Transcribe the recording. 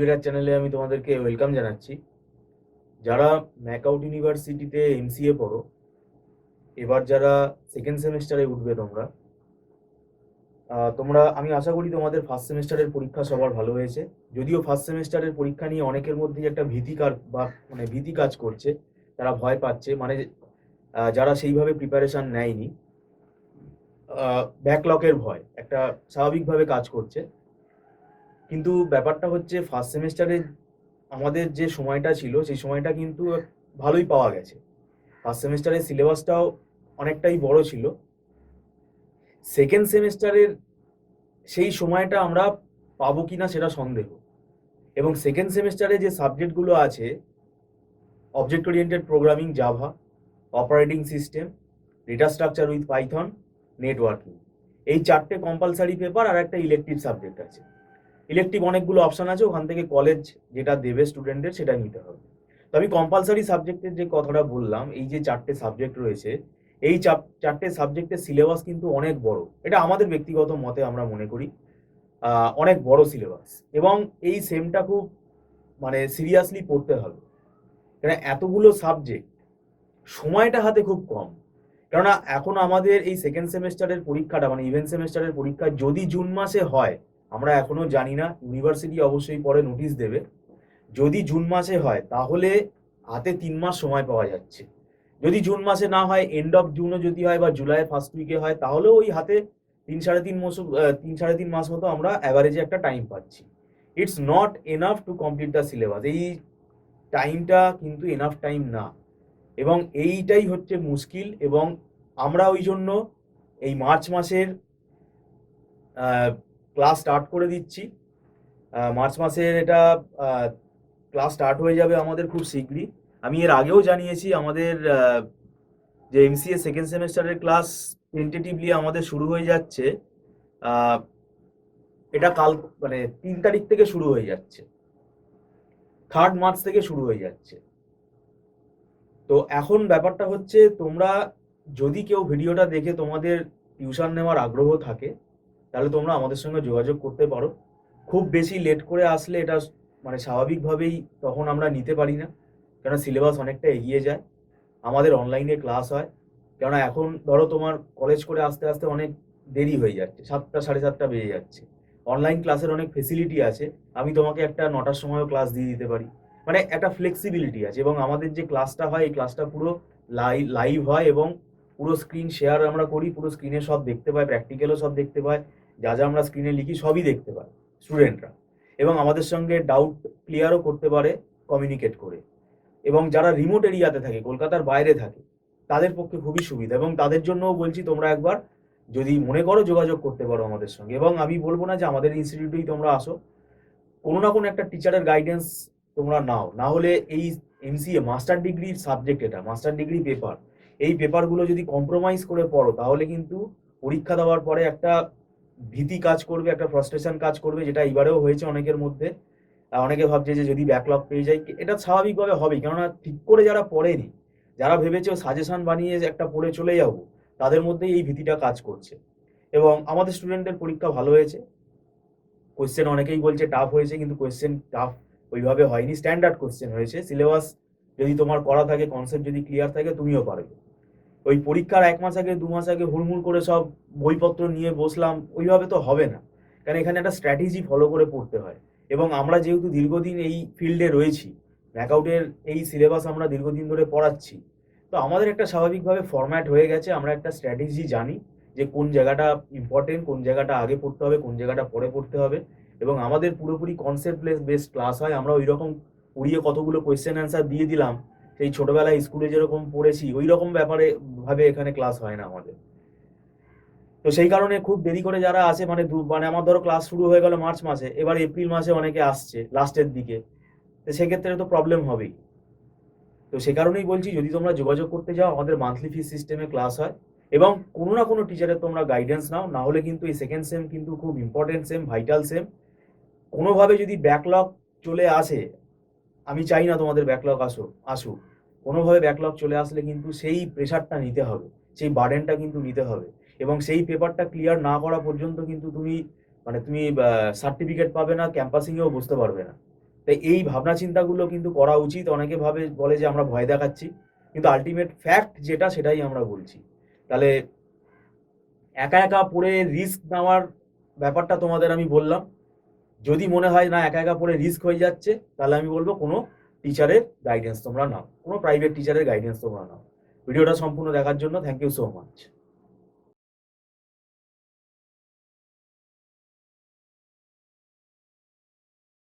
B.TECH চ্যানেলে আমি তোমাদেরকে ওয়েলকাম জানাচ্ছি। যারা ম্যাকাউট ইউনিভার্সিটিতে MCA পড়ো, এবার যারা সেকেন্ড সেমিস্টারে উঠবে তোমরা আমি আশা করি তোমাদের ফার্স্ট সেমিস্টারের পরীক্ষা সবার ভালো হয়েছে। যদিও ফার্স্ট সেমিস্টারের পরীক্ষা নিয়ে অনেকের মধ্যেই একটা ভীতি কাজ করছে, তারা ভয় পাচ্ছে, যারা সেইভাবে প্রিপারেশন নেয়নি, ব্যাকলগের ভয় একটা স্বাভাবিকভাবে কাজ করছে। কিন্তু ব্যাপারটা হচ্ছে ফার্স্ট সেমিস্টারে আমাদের যে সময়টা ছিল সেই সময়টা কিন্তু ভালোই পাওয়া গেছে। ফার্স্ট সেমিস্টারের সিলেবাসটাও অনেকটাই বড় ছিল। সেকেন্ড সেমিস্টারের সেই সময়টা আমরা পাবো কিনা সেটা সন্দেহ। এবং সেকেন্ড সেমিস্টারে যে সাবজেক্টগুলো আছে, object oriented programming, Java, operating system, data structure with Python, networking, এই 4টে কম্পালসারি পেপার আর একটা ইলেকটিভ সাবজেক্ট আছে। ইলেকটিভ অনেকগুলো অপশন আছে, ওখান থেকে কলেজ যেটা দেবে স্টুডেন্টদের সেটা নিতে হবে। তো আমি কম্পালসারি সাবজেক্টের যে কথাটা বললাম, এই যে 4টে সাবজেক্ট রয়েছে, এই 4টে সাবজেক্টের সিলেবাস কিন্তু অনেক বড়। এটা আমাদের ব্যক্তিগত মতে আমরা মনে করি অনেক বড় সিলেবাস, এবং এই সেমটা খুব সিরিয়াসলি পড়তে হবে। কারণ এতগুলো সাবজেক্ট, সময়টা হাতে খুব কম। কেননা এখন আমাদের এই সেকেন্ড সেমিস্টারের পরীক্ষাটা ইভেন্ট সেমিস্টারের পরীক্ষা যদি জুন মাসে হয়, আমরা এখনো জানি না, ইউনিভার্সিটি অবশ্যই পরে নোটিশ দেবে। যদি জুন মাসে হয় তাহলে হাতে 3 মাস সময় পাওয়া যাচ্ছে। যদি জুন মাসে না হয়, এন্ড অফ জুনও যদি হয় বা জুলাই ফার্স্ট উইকে হয়, তাহলেও ওই হাতে 3-3.5 মাস মতো আমরা অ্যাভারেজে একটা টাইম পাচ্ছি। It's not enough to complete the syllabus. এই টাইমটা কিন্তু এনাফ টাইম না, এবং এইটাই হচ্ছে মুশকিল। এবং আমরা ওই জন্য এই মার্চ মাসের ক্লাস স্টার্ট করে দিচ্ছি। মার্চ মাসের এটা ক্লাস স্টার্ট হয়ে যাবে আমাদের খুব শীঘ্রই। আমি এর আগেও জানিয়েছি, আমাদের যে MCA সেকেন্ড সেমিস্টারের ক্লাস টেন্টেটিভলি আমাদের শুরু হয়ে যাচ্ছে। এটা কাল 3 তারিখ থেকে শুরু হয়ে যাচ্ছে, 3 মার্চ থেকে শুরু হয়ে যাচ্ছে। তো এখন ব্যাপারটা হচ্ছে, তোমরা যদি কেউ ভিডিওটা দেখে তোমাদের টিউশন নেওয়ার আগ্রহ থাকে, তাহলে তোমরা আমাদের সঙ্গে যোগাযোগ করতে পারো। খুব বেশি লেট করে আসলে এটা স্বাভাবিকভাবেই তখন আমরা নিতে পারি না, কেননা সিলেবাস অনেকটা এগিয়ে যায়। আমাদের অনলাইনে ক্লাস হয়, কেননা এখন ধরো তোমার কলেজ করে আস্তে আস্তে অনেক দেরি হয়ে যাচ্ছে, 7টা 7:30 বেজে যাচ্ছে। অনলাইন ক্লাসের অনেক ফেসিলিটি আছে, আমি তোমাকে একটা 9টার সময়ও ক্লাস দিয়ে দিতে পারি, একটা ফ্লেক্সিবিলিটি আছে। এবং আমাদের যে ক্লাসটা হয়, এই ক্লাসটা পুরো লাইভ হয়, এবং পুরো স্ক্রিন শেয়ার আমরা করি, পুরো স্ক্রিনে সব দেখতে পাই, প্র্যাকটিক্যালও সব দেখতে পাই, যা যা আমরা স্ক্রিনে লিখি সবই দেখতে পাই স্টুডেন্টরা, এবং আমাদের সঙ্গে ডাউট ক্লিয়ারও করতে পারে কমিউনিকেট করে। এবং যারা রিমোট এরিয়াতে থাকে, কলকাতার বাইরে থাকে, তাদের পক্ষে খুবই সুবিধা। এবং তাদের জন্যও বলছি, তোমরা একবার যদি মনে করো যোগাযোগ করতে পারো আমাদের সঙ্গে। এবং আমি বলবো না যে আমাদের ইনস্টিটিউটেই তোমরা আসো, কোনো না কোনো একটা টিচারের গাইডেন্স তোমরা নাও। না হলে এই MCA মাস্টার ডিগ্রির সাবজেক্ট, এটা মাস্টার ডিগ্রি পেপার, এই পেপারগুলো যদি কম্প্রোমাইজ করে পড়ো, তাহলে কিন্তু পরীক্ষা দেওয়ার পরে একটা ভীতি কাজ করবে, একটা ফ্রাস্ট্রেশন কাজ করবে, যেটা এবারেও হয়েছে অনেকের মধ্যে। অনেকে ভাবছে যে যদি ব্যাকলগ পেয়ে যায়, এটা স্বাভাবিকভাবে হবেই, কেননা ঠিক করে যারা পড়েনি, যারা ভেবেছে সাজেশন বানিয়ে একটা পড়ে চলে যাবো, তাদের মধ্যেই এই ভীতিটা কাজ করছে। এবং আমাদের স্টুডেন্টদের পরীক্ষা ভালো হয়েছে। কোয়েশ্চেন অনেকেই বলছে টাফ হয়েছে, কিন্তু কোয়েশ্চেন টাফ ওইভাবে হয়নি, স্ট্যান্ডার্ড কোয়েশ্চেন হয়েছে। সিলেবাস যদি তোমার করা থাকে, কনসেপ্ট যদি ক্লিয়ার থাকে, তুমিও পারবে। ওই পরীক্ষার 1 মাস আগে 2 মাস আগে হুড়মুড় করে সব বইপত্র নিয়ে বসলাম, ওইভাবে তো হবে না। কারণ এখানে একটা স্ট্র্যাটেজি ফলো করে পড়তে হয়। এবং আমরা যেহেতু দীর্ঘদিন এই ফিল্ডে রয়েছি, ম্যাকআউটের এই সিলেবাস আমরা দীর্ঘদিন ধরে পড়াচ্ছি, তো আমাদের একটা স্বাভাবিকভাবে ফরম্যাট হয়ে গেছে। আমরা একটা স্ট্র্যাটেজি জানি যে কোন জায়গাটা ইম্পর্টেন্ট, কোন জায়গাটা আগে পড়তে হবে, কোন জায়গাটা পরে পড়তে হবে। এবং আমাদের পুরোপুরি কনসেপ্ট বেসড ক্লাস হয়। আমরা ওই রকম পড়িয়ে কতগুলো কোয়েশ্চেন অ্যান্সার দিয়ে দিলাম, সেই ছোটবেলায় স্কুলে যেরকম পড়েছি ওই রকম ভাবে এখানে ক্লাস হয় না আমাদের। তো সেই কারণে খুব দেরি করে যারা আসে, আমার ধরো ক্লাস শুরু হয়ে গেল মার্চ মাসে, এবার এপ্রিল মাসে অনেকে আসছে লাস্টের দিকে, তো সেক্ষেত্রে তো প্রবলেম হবেই। তো সে কারণেই বলছি, যদি তোমরা যোগাযোগ করতে যাও, আমাদের মান্থলি ফিস সিস্টেমে ক্লাস হয়, এবং কোনো না কোনো টিচারের তোমরা গাইডেন্স নাও। না হলে কিন্তু এই সেকেন্ড সেম কিন্তু খুব ইম্পর্টেন্ট সেম, ভাইটাল সেম। কোনোভাবে যদি ব্যাকলগ চলে আসে, আমি চাই না তোমাদের ব্যাকলগ আসুক। কোনোভাবে ব্যাকলগ চলে আসলে কিন্তু সেই প্রেশারটা নিতে হবে, সেই বার্ডেনটা কিন্তু নিতে হবে। এবং সেই পেপারটা ক্লিয়ার না করা পর্যন্ত কিন্তু তুমি সার্টিফিকেট পাবে না, ক্যাম্পাসিংয়েও বসতে পারবে না। তাই এই ভাবনা চিন্তাগুলো কিন্তু করা উচিত। অনেকে বলে যে আমরা ভয় দেখাচ্ছি, কিন্তু আলটিমেট ফ্যাক্ট যেটা সেটাই আমরা বলছি। তাহলে একা একা পড়ে রিস্ক নেওয়ার ব্যাপারটা তোমাদের আমি বললাম। যদি মনে হয় না একা একা পড়ে রিস্ক হয়ে যাচ্ছে, তাহলে আমি বলবো কোনো টিচারের গাইডেন্স তোমরা নাও, কোনো প্রাইভেট টিচারের গাইডেন্স তোমরা নাও। ভিডিওটা সম্পূর্ণ দেখার জন্য থ্যাংক ইউ সো মাচ।